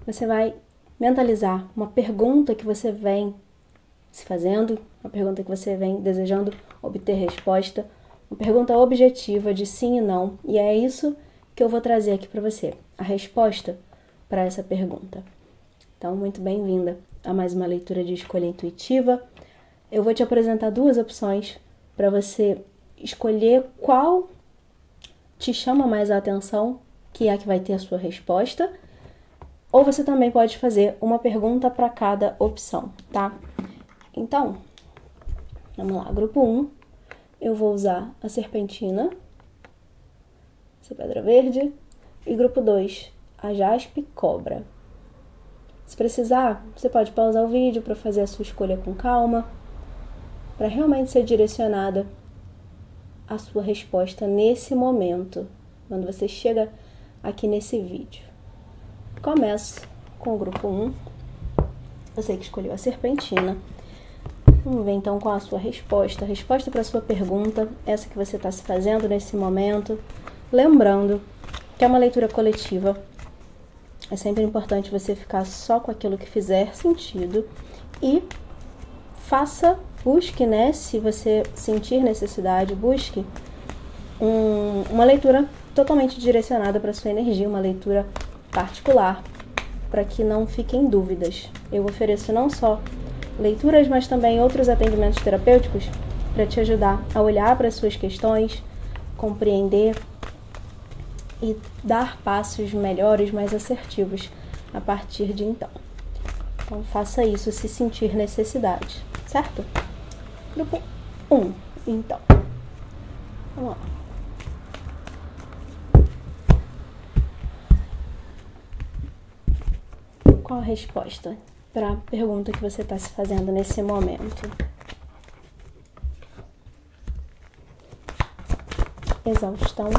você vai mentalizar uma pergunta que você vem se fazendo, uma pergunta que você vem desejando obter resposta, uma pergunta objetiva de sim e não, e é isso que eu vou trazer aqui para você, a resposta para essa pergunta. Então, muito bem-vinda a mais uma leitura de escolha intuitiva. Eu vou te apresentar duas opções para você escolher qual te chama mais a atenção, que é a que vai ter a sua resposta, ou você também pode fazer uma pergunta para cada opção, tá? Então, vamos lá. Grupo 1, eu vou usar a serpentina, essa pedra verde, e grupo 2, a jaspe cobra. Se precisar, você pode pausar o vídeo para fazer a sua escolha com calma, para realmente ser direcionada a sua resposta nesse momento, quando você chega aqui nesse vídeo. Começo com o grupo 1, você que escolheu a serpentina. Vamos ver então qual a sua resposta. A resposta para a sua pergunta, essa que você está se fazendo nesse momento. Lembrando que é uma leitura coletiva. É sempre importante você ficar só com aquilo que fizer sentido e busque, né, se você sentir necessidade, busque uma leitura totalmente direcionada para a sua energia, uma leitura particular, para que não fiquem dúvidas. Eu ofereço não só leituras, mas também outros atendimentos terapêuticos para te ajudar a olhar para as suas questões, compreender e dar passos melhores, mais assertivos a partir de então. Então faça isso se sentir necessidade, certo? Grupo 1, então. Vamos lá. Qual a resposta para a pergunta que você está se fazendo nesse momento? Exaustão.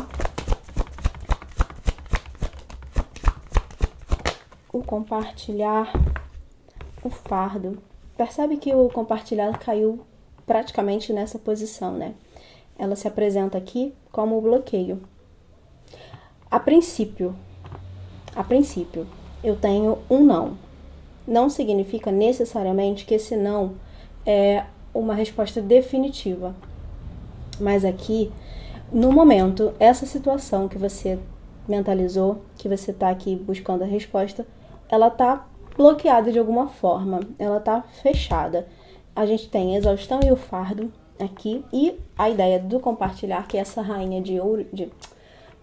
O compartilhar, o fardo. Percebe que o compartilhar caiu praticamente nessa posição, né? Ela se apresenta aqui como o bloqueio. A princípio, eu tenho um não. Não significa necessariamente que esse não é uma resposta definitiva. Mas aqui, no momento, essa situação que você mentalizou, que você está aqui buscando a resposta, ela está bloqueada de alguma forma, ela está fechada. A gente tem a exaustão e o fardo aqui, e a ideia do compartilhar, que é essa rainha de ouro, de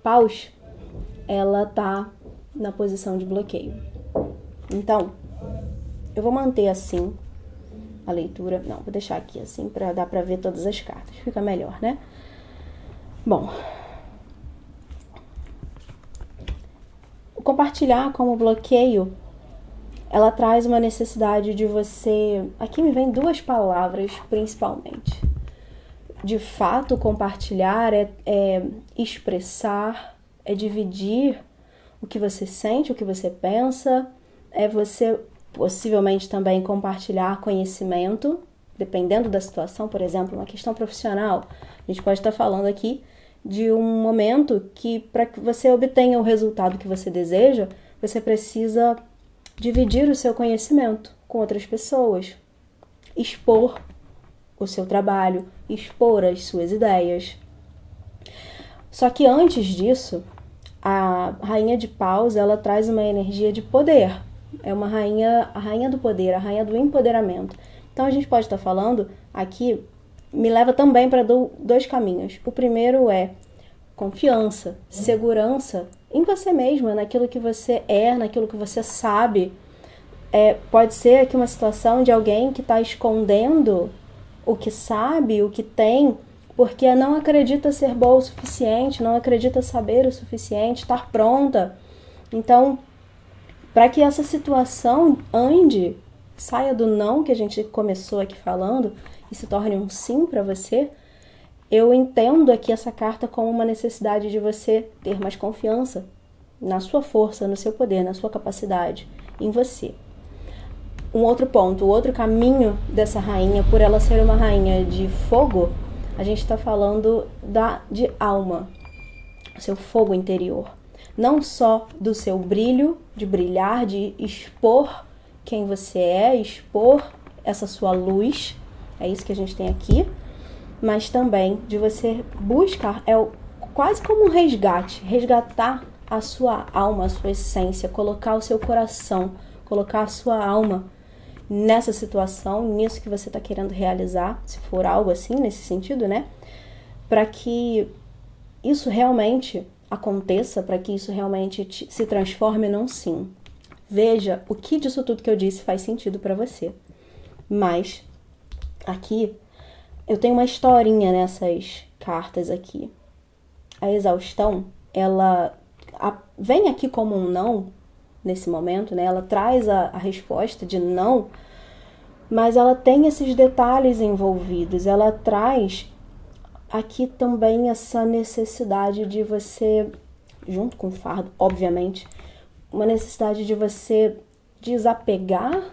paus, ela está na posição de bloqueio. Então, eu vou manter assim a leitura. Não, vou deixar aqui assim para dar para ver todas as cartas. Fica melhor, né? Bom, o compartilhar como bloqueio, ela traz uma necessidade de você... Aqui me vem duas palavras, principalmente. De fato, compartilhar é expressar, é dividir o que você sente, o que você pensa, é você possivelmente também compartilhar conhecimento, dependendo da situação. Por exemplo, uma questão profissional. A gente pode estar falando aqui de um momento que, para que você obtenha o resultado que você deseja, você precisa dividir o seu conhecimento com outras pessoas, expor o seu trabalho, expor as suas ideias. Só que antes disso, a rainha de paus, ela traz uma energia de poder. É a rainha do poder, a rainha do empoderamento. Então a gente pode estar falando aqui, me leva também para dois caminhos. O primeiro é confiança, segurança em você mesma, naquilo que você é, naquilo que você sabe. Pode ser aqui uma situação de alguém que está escondendo o que sabe, o que tem, porque não acredita ser boa o suficiente, não acredita saber o suficiente, estar pronta. Então, para que essa situação ande, saia do não que a gente começou aqui falando e se torne um sim para você, eu entendo aqui essa carta como uma necessidade de você ter mais confiança na sua força, no seu poder, na sua capacidade, em você. Um outro ponto, o outro caminho dessa rainha, por ela ser uma rainha de fogo, a gente está falando de alma, seu fogo interior. Não só do seu brilho de brilhar, de expor quem você é, expor essa sua luz. É isso que a gente tem aqui. Mas também de você buscar, quase como um resgate, resgatar a sua alma, a sua essência, colocar o seu coração, colocar a sua alma nessa situação, nisso que você está querendo realizar, se for algo assim, nesse sentido, né? Para que isso realmente aconteça, para que isso realmente se transforme num sim. Veja o que disso tudo que eu disse faz sentido para você. Mas aqui eu tenho uma historinha nessas cartas aqui. A exaustão, ela vem aqui como um não, nesse momento, né? Ela traz a resposta de não, mas ela tem esses detalhes envolvidos. Ela traz aqui também essa necessidade de você, junto com o fardo, obviamente, uma necessidade de você desapegar, não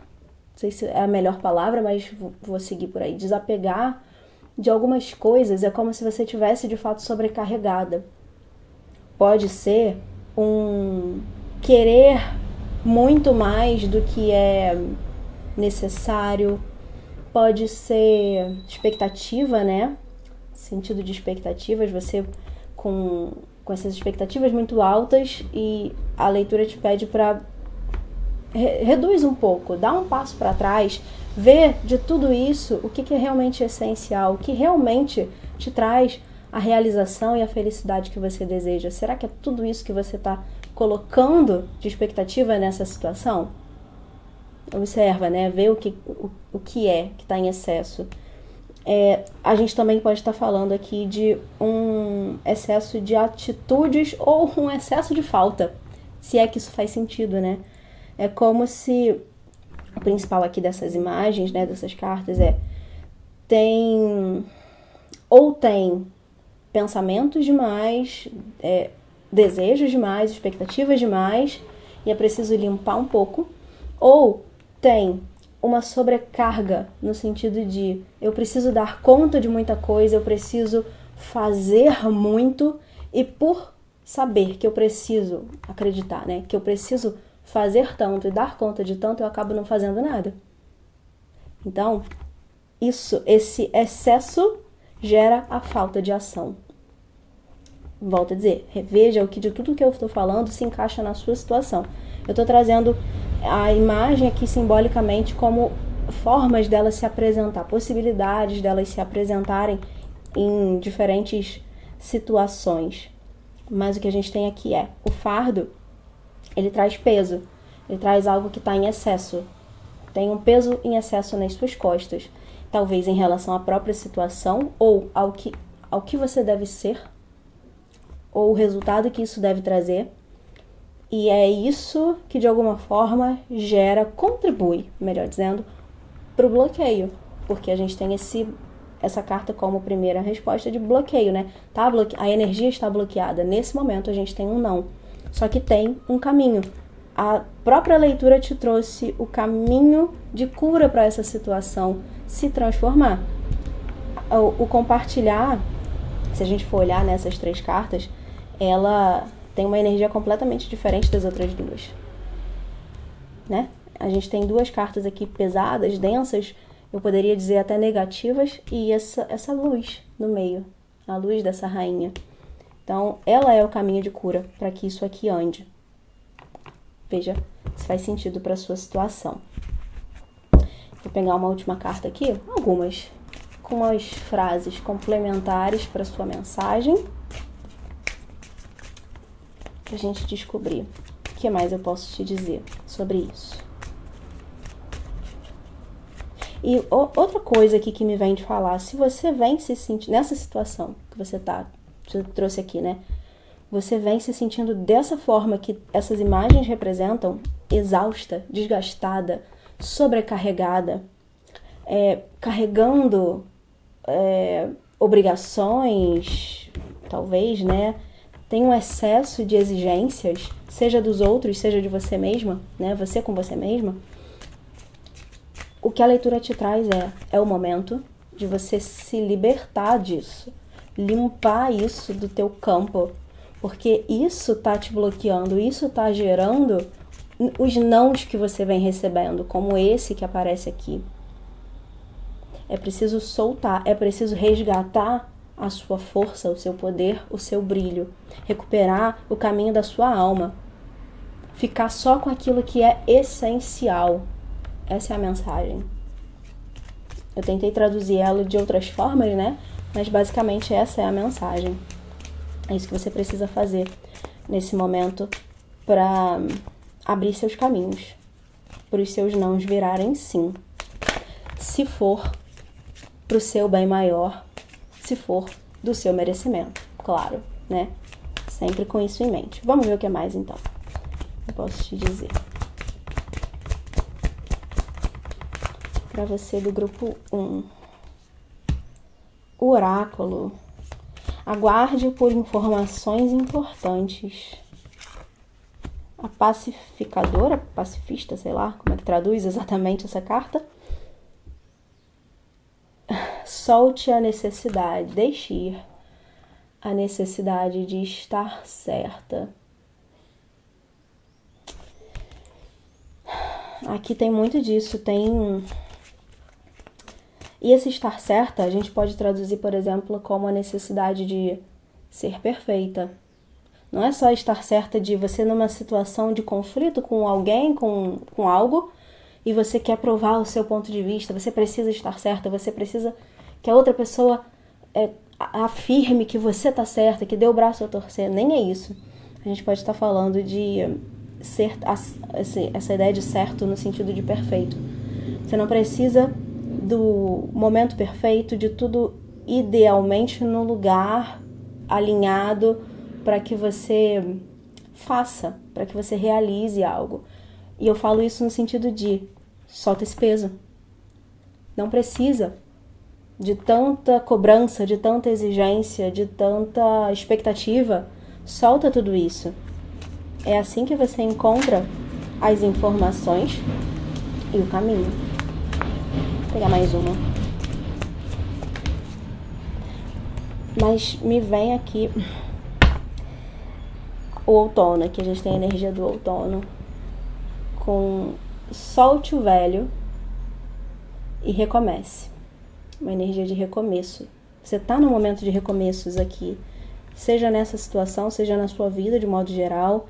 sei se é a melhor palavra, mas vou seguir por aí, desapegar de algumas coisas. É como se você tivesse de fato sobrecarregada. Pode ser um querer muito mais do que é necessário, pode ser expectativa, né? Sentido de expectativas, você com essas expectativas muito altas, e a leitura te pede para reduz um pouco, dá um passo para trás, vê de tudo isso o que é realmente essencial, o que realmente te traz a realização e a felicidade que você deseja. Será que é tudo isso que você está colocando de expectativa nessa situação? Observa, né? Vê o que é que está em excesso. A gente também pode estar falando aqui de um excesso de atitudes ou um excesso de falta, se é que isso faz sentido, né? É como se o principal aqui dessas imagens, né, dessas cartas, tem pensamentos demais, desejos demais, expectativas demais, e é preciso limpar um pouco, ou tem uma sobrecarga no sentido de eu preciso dar conta de muita coisa, eu preciso fazer muito, e por saber que eu preciso acreditar, né, que eu preciso fazer tanto e dar conta de tanto, eu acabo não fazendo nada. Então, esse excesso gera a falta de ação. Volto a dizer, reveja o que de tudo que eu estou falando se encaixa na sua situação. Eu estou trazendo a imagem aqui simbolicamente como formas delas se apresentar, possibilidades delas se apresentarem em diferentes situações. Mas o que a gente tem aqui o fardo, ele traz peso, ele traz algo que está em excesso. Tem um peso em excesso nas suas costas, talvez em relação à própria situação, ou ao que você deve ser, ou o resultado que isso deve trazer. E é isso que de alguma forma contribui, melhor dizendo, para o bloqueio, porque a gente tem essa carta como primeira resposta de bloqueio, né? A energia está bloqueada. Nesse momento a gente tem um não, só que tem um caminho. A própria leitura te trouxe o caminho de cura para essa situação se transformar. O compartilhar, se a gente for olhar nessas 3 cartas, ela tem uma energia completamente diferente das outras duas, né? A gente tem 2 cartas aqui pesadas, densas, eu poderia dizer até negativas, e essa luz no meio, a luz dessa rainha. Então, ela é o caminho de cura para que isso aqui ande. Veja se faz sentido para a sua situação. Vou pegar uma última carta aqui, algumas, com umas frases complementares para a sua mensagem, para a gente descobrir o que mais eu posso te dizer sobre isso. E outra coisa aqui que me vem de falar, se você vem se sentir nessa situação que você trouxe aqui, né? Você vem se sentindo dessa forma que essas imagens representam, exausta, desgastada, sobrecarregada, carregando obrigações, talvez, né? Tem um excesso de exigências, seja dos outros, seja de você mesma, né? Você com você mesma. O que a leitura te traz é o momento de você se libertar disso, limpar isso do teu campo, porque isso tá te bloqueando, isso tá gerando os nãos que você vem recebendo, como esse que aparece aqui. É preciso soltar, é preciso resgatar a sua força, o seu poder, o seu brilho. Recuperar o caminho da sua alma. Ficar só com aquilo que é essencial. Essa é a mensagem. Eu tentei traduzir ela de outras formas, né? Mas basicamente essa é a mensagem. É isso que você precisa fazer nesse momento para abrir seus caminhos, para os seus nãos virarem sim. Se for pro seu bem maior, se for do seu merecimento, claro, né? Sempre com isso em mente. Vamos ver o que é mais então. Eu posso te dizer. Para você do grupo 1. O oráculo. Aguarde por informações importantes. A pacificadora, pacifista, sei lá, como é que traduz exatamente essa carta? Solte a necessidade, deixe ir a necessidade de estar certa. Aqui tem muito disso, E esse estar certa, a gente pode traduzir, por exemplo, como a necessidade de ser perfeita. Não é só estar certa de você numa situação de conflito com alguém, com algo, e você quer provar o seu ponto de vista, você precisa estar certa, você precisa que a outra pessoa afirme que você está certa, que dê o braço a torcer. Nem é isso. A gente pode estar falando de ser essa ideia de certo no sentido de perfeito. Você não precisa do momento perfeito, de tudo idealmente no lugar alinhado para que você faça, para que você realize algo. E eu falo isso no sentido de solta esse peso. Não precisa de tanta cobrança, de tanta exigência, de tanta expectativa. Solta tudo isso. É assim que você encontra as informações e o caminho. Vou pegar mais uma. Mas me vem aqui o outono, aqui a gente tem a energia do outono. Com solte o velho e recomece. Uma energia de recomeço. Você está no momento de recomeços aqui. Seja nessa situação, seja na sua vida de modo geral.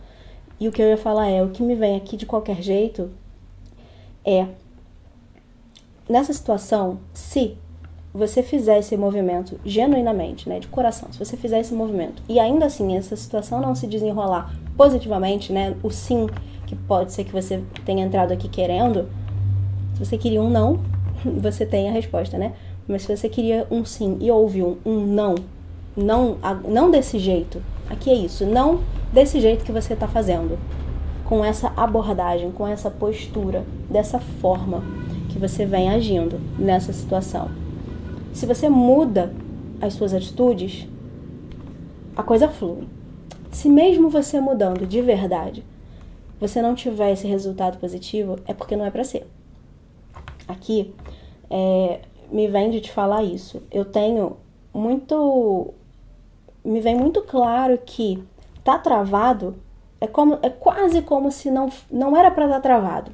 E o que eu ia falar o que me vem aqui de qualquer jeito nessa situação, se você fizer esse movimento genuinamente, né, de coração, se você fizer esse movimento e ainda assim essa situação não se desenrolar positivamente, né, o sim, que pode ser que você tenha entrado aqui querendo, se você queria um não, você tem a resposta, né? Mas se você queria um sim e houve um não desse jeito, aqui é isso, não desse jeito que você está fazendo, com essa abordagem, com essa postura, dessa forma que você vem agindo nessa situação. Se você muda as suas atitudes, a coisa flui. Se mesmo você mudando de verdade, você não tiver esse resultado positivo, é porque não é para ser. Aqui, me vem de te falar isso. Me vem muito claro que tá travado, é quase como se não era para estar travado.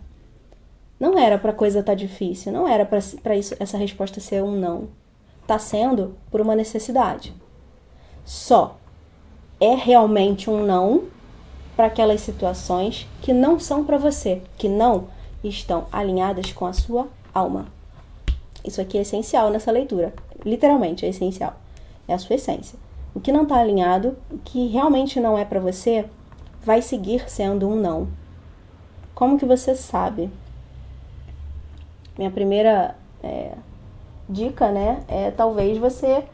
Não era pra coisa estar difícil, não era pra essa resposta ser um não. Tá sendo por uma necessidade. Só é realmente um não para aquelas situações que não são para você, que não estão alinhadas com a sua alma. Isso aqui é essencial nessa leitura. Literalmente é essencial. É a sua essência. O que não está alinhado, o que realmente não é para você, vai seguir sendo um não. Como que você sabe? Minha primeira dica, né, é talvez você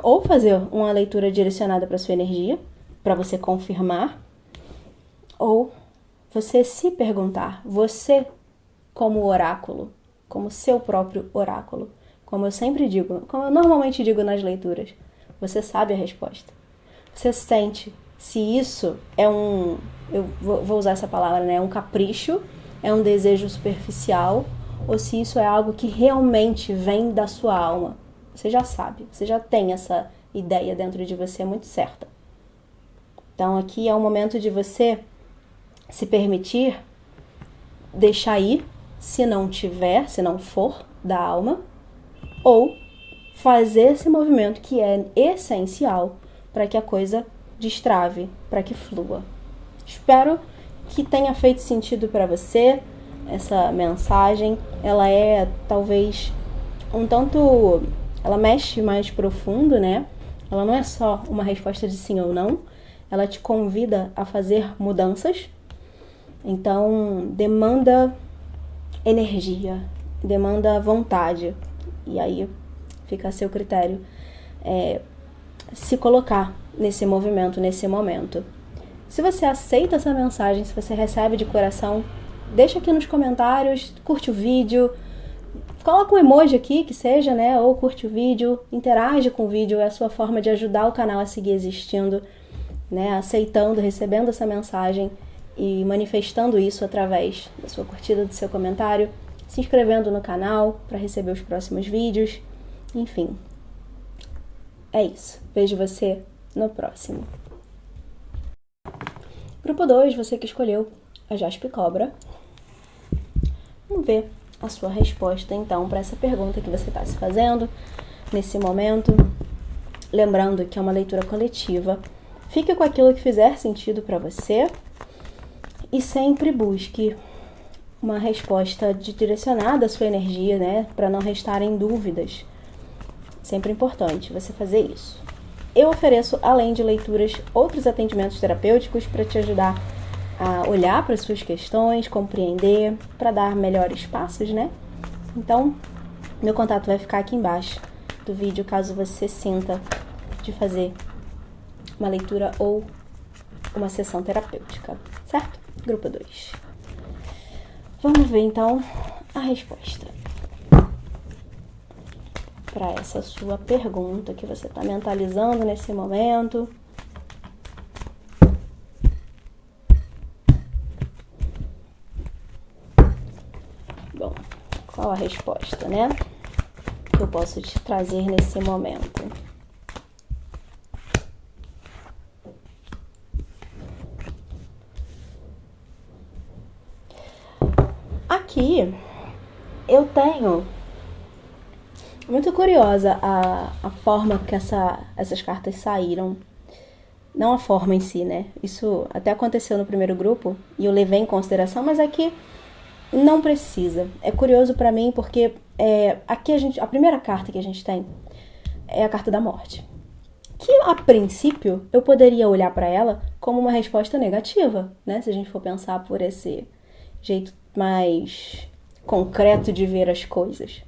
ou fazer uma leitura direcionada para sua energia, para você confirmar, ou você se perguntar, você como oráculo, como seu próprio oráculo, como eu sempre digo, como eu normalmente digo nas leituras, você sabe a resposta. Você sente se isso é eu vou usar essa palavra, né, um capricho, é um desejo superficial, ou se isso é algo que realmente vem da sua alma. Você já sabe, você já tem essa ideia dentro de você muito certa. Então aqui é o momento de você se permitir deixar ir, se não tiver, se não for da alma, ou fazer esse movimento que é essencial para que a coisa destrave, para que flua. Espero que tenha feito sentido para você essa mensagem. Ela é talvez um tanto, ela mexe mais profundo, né? Ela não é só uma resposta de sim ou não, ela te convida a fazer mudanças. Então, demanda energia, demanda vontade. E aí fica a seu critério se colocar nesse movimento, nesse momento. Se você aceita essa mensagem, se você recebe de coração, deixa aqui nos comentários, curte o vídeo, coloca um emoji aqui, que seja, né? Ou curte o vídeo, interage com o vídeo, é a sua forma de ajudar o canal a seguir existindo, né? Aceitando, recebendo essa mensagem e manifestando isso através da sua curtida, do seu comentário, se inscrevendo no canal para receber os próximos vídeos, enfim. É isso. Vejo você no próximo. Grupo 2, você que escolheu a Jaspe Cobra. Vamos ver a sua resposta, então, para essa pergunta que você está se fazendo nesse momento. Lembrando que é uma leitura coletiva. Fique com aquilo que fizer sentido para você e sempre busque uma resposta direcionada à sua energia, né? Para não restarem dúvidas. Sempre importante você fazer isso. Eu ofereço, além de leituras, outros atendimentos terapêuticos para te ajudar a olhar para as suas questões, compreender, para dar melhores passos, né? Então, meu contato vai ficar aqui embaixo do vídeo, caso você sinta de fazer uma leitura ou uma sessão terapêutica, certo? Grupo 2. Vamos ver, então, a resposta para essa sua pergunta que você está mentalizando nesse momento. Bom, qual a resposta, né? Que eu posso te trazer nesse momento? Aqui eu tenho muito curiosa a forma que essas cartas saíram. Não a forma em si, né? Isso até aconteceu no primeiro grupo e eu levei em consideração, mas aqui não precisa. É curioso pra mim porque aqui a primeira carta que a gente tem é a carta da morte. Que a princípio eu poderia olhar pra ela como uma resposta negativa, né? Se a gente for pensar por esse jeito mais concreto de ver as coisas.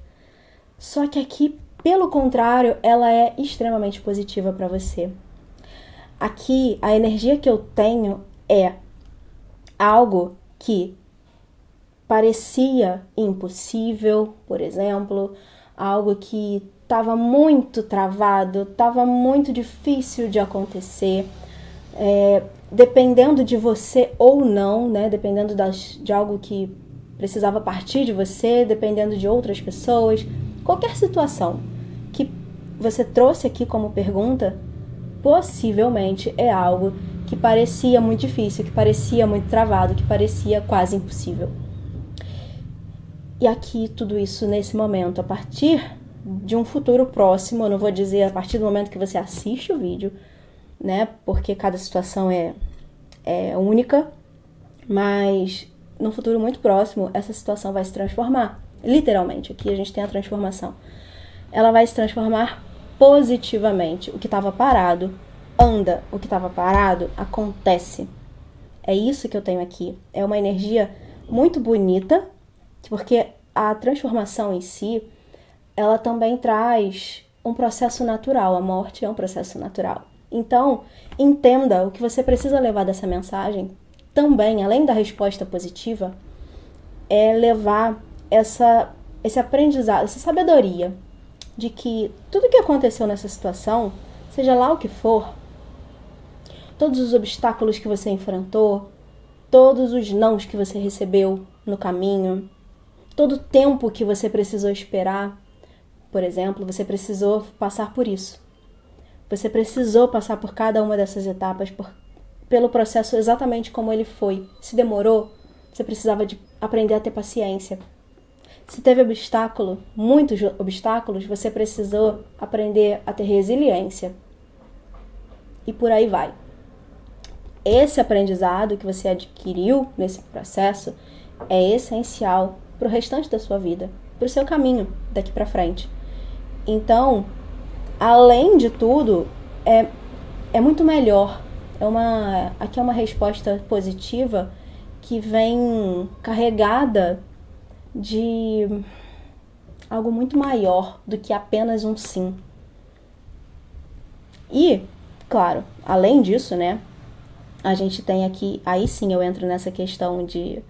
Só que aqui, pelo contrário, ela é extremamente positiva para você. Aqui, a energia que eu tenho é algo que parecia impossível, por exemplo, algo que estava muito travado, estava muito difícil de acontecer, dependendo de você ou não, né? Dependendo de algo que precisava partir de você, dependendo de outras pessoas. Qualquer situação que você trouxe aqui como pergunta, possivelmente é algo que parecia muito difícil, que parecia muito travado, que parecia quase impossível. E aqui tudo isso nesse momento, a partir de um futuro próximo, eu não vou dizer a partir do momento que você assiste o vídeo, né? Porque cada situação é única, mas no futuro muito próximo essa situação vai se transformar. Literalmente, aqui a gente tem a transformação. Ela vai se transformar positivamente. O que estava parado, anda. O que estava parado, acontece. É isso que eu tenho aqui. É uma energia muito bonita, porque a transformação em si, ela também traz um processo natural. A morte é um processo natural. Então, entenda o que você precisa levar dessa mensagem. Também, além da resposta positiva, é levar esse aprendizado, essa sabedoria de que tudo que aconteceu nessa situação, seja lá o que for, todos os obstáculos que você enfrentou, todos os nãos que você recebeu no caminho, todo o tempo que você precisou esperar, por exemplo, você precisou passar por isso. Você precisou passar por cada uma dessas etapas pelo processo exatamente como ele foi. Se demorou, você precisava de aprender a ter paciência. Se teve obstáculo, muitos obstáculos, você precisou aprender a ter resiliência. E por aí vai. Esse aprendizado que você adquiriu nesse processo é essencial para o restante da sua vida, para o seu caminho daqui para frente. Então, além de tudo, é muito melhor. Aqui é uma resposta positiva que vem carregada de algo muito maior do que apenas um sim. E, claro, além disso, né, a gente tem aqui, aí sim eu entro nessa questão de,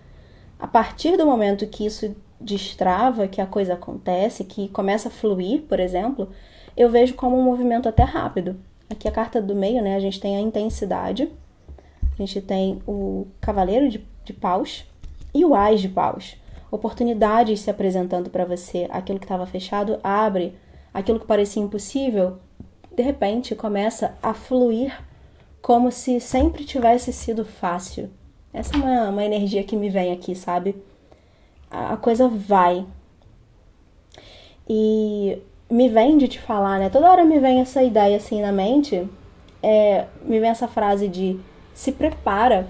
a partir do momento que isso destrava, que a coisa acontece, que começa a fluir, por exemplo, eu vejo como um movimento até rápido. Aqui a carta do meio, né, a gente tem a intensidade, a gente tem o cavaleiro de paus e o ás de paus. Oportunidades se apresentando para você, aquilo que estava fechado abre, aquilo que parecia impossível, de repente começa a fluir como se sempre tivesse sido fácil. Essa é uma energia que me vem aqui, sabe? A coisa vai. E me vem de te falar, né? Toda hora me vem essa ideia assim na mente, me vem essa frase de se prepara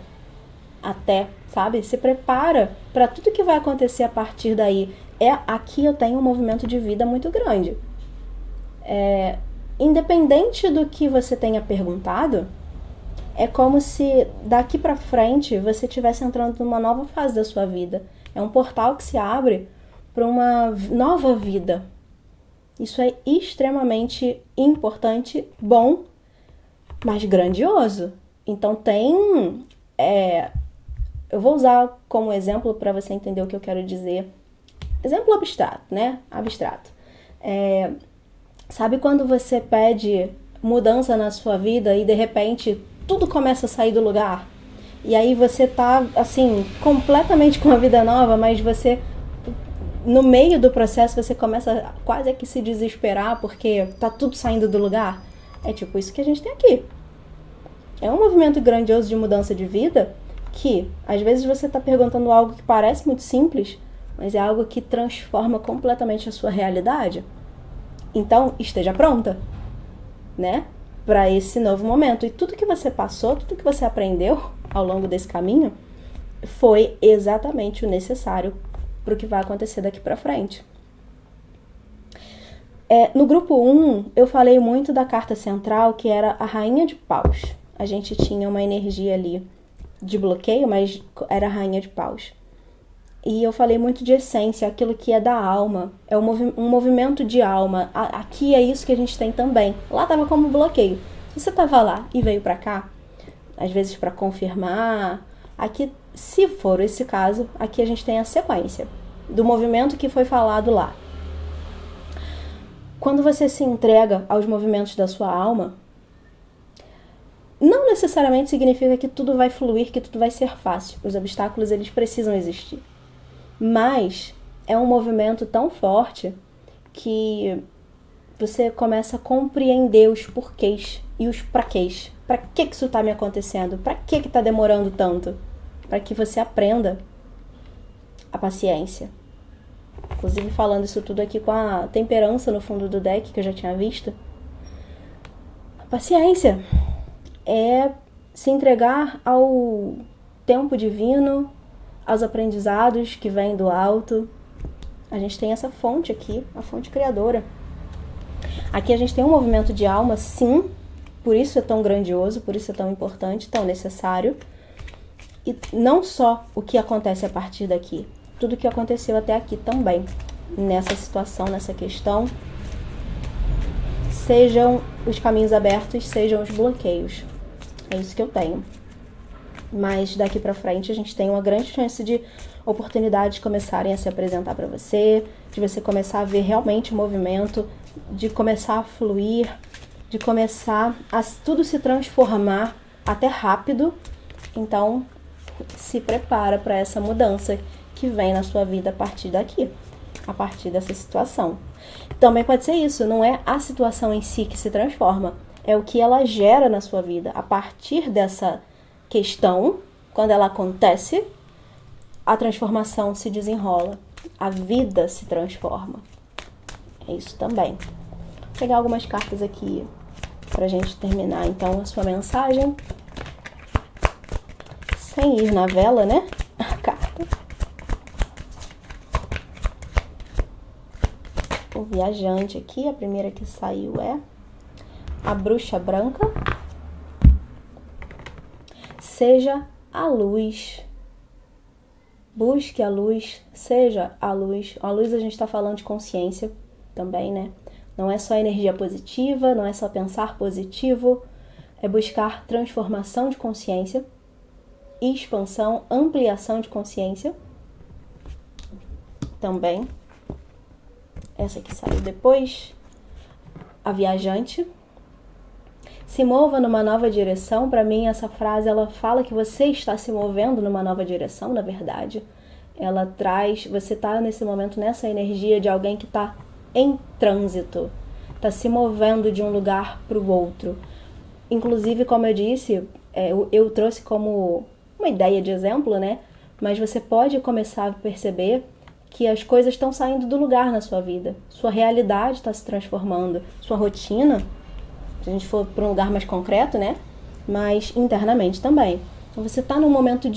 até, sabe? Se prepara para tudo que vai acontecer a partir daí. Aqui eu tenho um movimento de vida muito grande. Independente do que você tenha perguntado, é como se daqui para frente você estivesse entrando numa nova fase da sua vida. É um portal que se abre para uma nova vida. Isso é extremamente importante, bom, mas grandioso. Então eu vou usar como exemplo para você entender o que eu quero dizer. Exemplo abstrato, né? Abstrato. Sabe quando você pede mudança na sua vida e de repente tudo começa a sair do lugar? E aí você tá, assim, completamente com a vida nova, mas você, no meio do processo, você começa quase a que se desesperar porque tá tudo saindo do lugar? É tipo isso que a gente tem aqui. É um movimento grandioso de mudança de vida que, às vezes, você tá perguntando algo que parece muito simples, mas é algo que transforma completamente a sua realidade. Então, esteja pronta, né? Para esse novo momento. E tudo que você passou, tudo que você aprendeu ao longo desse caminho foi exatamente o necessário para o que vai acontecer daqui para frente. No grupo 1, eu falei muito da carta central, que era a Rainha de Paus. A gente tinha uma energia ali de bloqueio, mas era a Rainha de Paus. E eu falei muito de essência, aquilo que é da alma, é um movimento de alma. Aqui é isso que a gente tem também. Lá estava como bloqueio. Se você estava lá e veio para cá, às vezes para confirmar, aqui, se for esse caso, aqui a gente tem a sequência do movimento que foi falado lá. Quando você se entrega aos movimentos da sua alma, não necessariamente significa que tudo vai fluir, que tudo vai ser fácil. Os obstáculos, eles precisam existir. Mas é um movimento tão forte que você começa a compreender os porquês e os praquês. Para que isso está me acontecendo? Para que está demorando tanto? Para que você aprenda a paciência. Inclusive falando isso tudo aqui com a temperança no fundo do deck, que eu já tinha visto. A paciência é se entregar ao tempo divino, aos aprendizados que vêm do alto. A gente tem essa fonte aqui, a fonte criadora. Aqui a gente tem um movimento de alma, sim, por isso é tão grandioso, por isso é tão importante, tão necessário. E não só o que acontece a partir daqui, tudo o que aconteceu até aqui também, nessa situação, nessa questão, sejam os caminhos abertos, sejam os bloqueios. É isso que eu tenho. Mas daqui pra frente a gente tem uma grande chance de oportunidades começarem a se apresentar para você, de você começar a ver realmente o movimento, de começar a fluir, de começar a tudo se transformar até rápido. Então, se prepara para essa mudança que vem na sua vida a partir daqui, a partir dessa situação. Também pode ser isso, não é a situação em si que se transforma, é o que ela gera na sua vida a partir questão, quando ela acontece, a transformação se desenrola, a vida se transforma. É isso também. Vou pegar algumas cartas aqui pra gente terminar então a sua mensagem. Sem ir na vela, né? A carta. O viajante aqui, a primeira que saiu é a bruxa branca. Seja a luz. Busque a luz, seja a luz. A luz a gente está falando de consciência também, né? Não é só energia positiva, não é só pensar positivo, é buscar transformação de consciência, expansão, ampliação de consciência também. Essa que saiu depois, a viajante. Se mova numa nova direção. Para mim, essa frase, ela fala que você está se movendo numa nova direção, na verdade. Ela traz, você está nesse momento, nessa energia de alguém que está em trânsito. Está se movendo de um lugar para o outro. Inclusive, como eu disse, eu trouxe como uma ideia de exemplo, né? Mas você pode começar a perceber que as coisas estão saindo do lugar na sua vida. Sua realidade está se transformando. Sua rotina, se a gente for para um lugar mais concreto, né? Mas internamente também. Então, você está num momento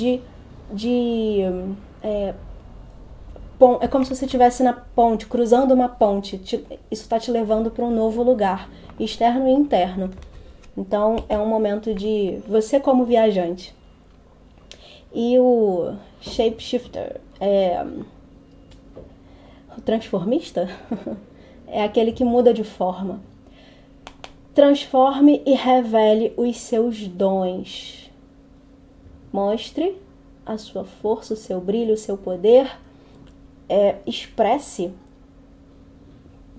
é como se você estivesse na ponte, cruzando uma ponte. Isso está te levando para um novo lugar, externo e interno. Então, é um momento de você como viajante. E o shapeshifter, o transformista, é aquele que muda de forma. Transforme e revele os seus dons. Mostre a sua força, o seu brilho, o seu poder. Expresse.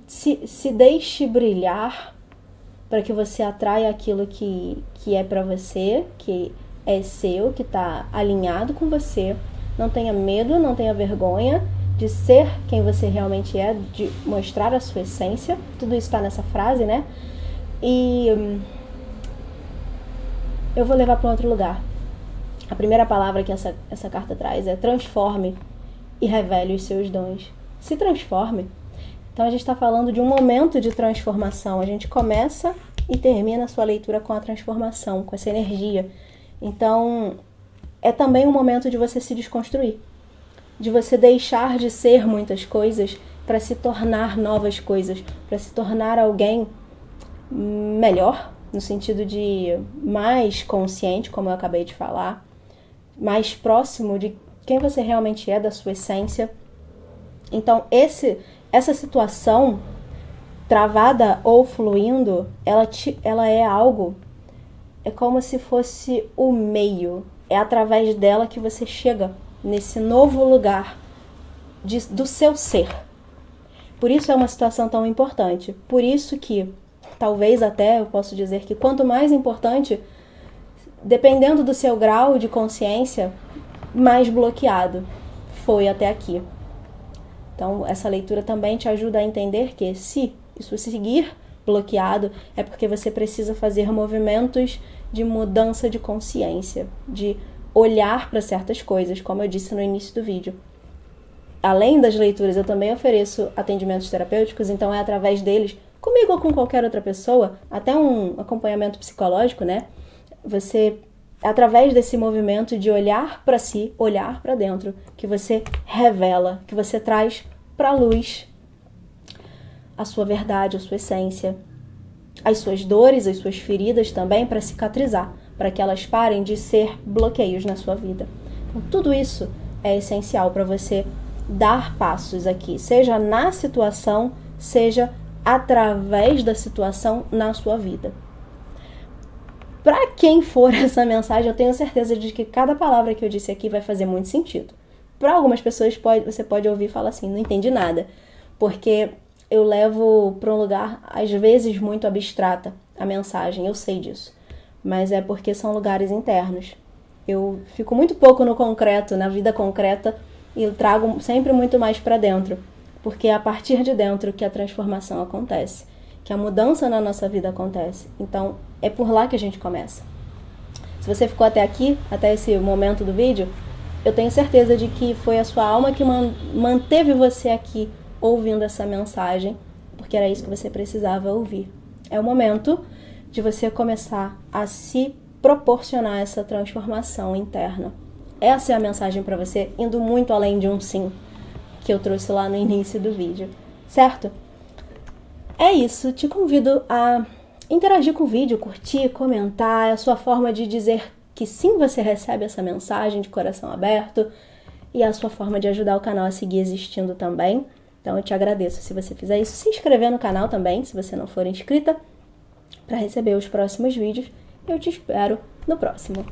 Se deixe brilhar para que você atraia aquilo que é para você, que é seu, que está alinhado com você. Não tenha medo, não tenha vergonha de ser quem você realmente é, de mostrar a sua essência. Tudo isso está nessa frase, né? E eu vou levar para um outro lugar. A primeira palavra que essa carta traz é transforme e revele os seus dons. Se transforme. Então a gente está falando de um momento de transformação. A gente começa e termina a sua leitura com a transformação, com essa energia. Então é também um momento de você se desconstruir. De você deixar de ser muitas coisas para se tornar novas coisas. Para se tornar alguém melhor, no sentido de mais consciente, como eu acabei de falar, mais próximo de quem você realmente é, da sua essência. Então, essa situação travada ou fluindo, ela é algo, é como se fosse o meio, é através dela que você chega nesse novo lugar do seu ser. Por isso é uma situação tão importante, por isso que talvez até eu posso dizer que quanto mais importante, dependendo do seu grau de consciência, mais bloqueado foi até aqui. Então, essa leitura também te ajuda a entender que se isso seguir bloqueado, é porque você precisa fazer movimentos de mudança de consciência, de olhar para certas coisas, como eu disse no início do vídeo. Além das leituras, eu também ofereço atendimentos terapêuticos, então é através deles, comigo ou com qualquer outra pessoa, até um acompanhamento psicológico, né? Você, através desse movimento de olhar para si, olhar para dentro, que você revela, que você traz para a luz a sua verdade, a sua essência, as suas dores, as suas feridas também, para cicatrizar, para que elas parem de ser bloqueios na sua vida. Então, tudo isso é essencial para você dar passos aqui, seja na situação, seja através da situação na sua vida. Para quem for essa mensagem, eu tenho certeza de que cada palavra que eu disse aqui vai fazer muito sentido. Para algumas pessoas você pode ouvir e falar assim, não entendi nada, porque eu levo para um lugar, às vezes, muito abstrata a mensagem, eu sei disso. Mas é porque são lugares internos. Eu fico muito pouco no concreto, na vida concreta, e trago sempre muito mais para dentro. Porque é a partir de dentro que a transformação acontece, que a mudança na nossa vida acontece. Então, é por lá que a gente começa. Se você ficou até aqui, até esse momento do vídeo, eu tenho certeza de que foi a sua alma que manteve você aqui ouvindo essa mensagem, porque era isso que você precisava ouvir. É o momento de você começar a se proporcionar essa transformação interna. Essa é a mensagem para você, indo muito além de um sim, que eu trouxe lá no início do vídeo, certo? É isso, te convido a interagir com o vídeo, curtir, comentar, é a sua forma de dizer que sim, você recebe essa mensagem de coração aberto, e é a sua forma de ajudar o canal a seguir existindo também. Então eu te agradeço se você fizer isso. Se inscrever no canal também, se você não for inscrita, para receber os próximos vídeos. Eu te espero no próximo.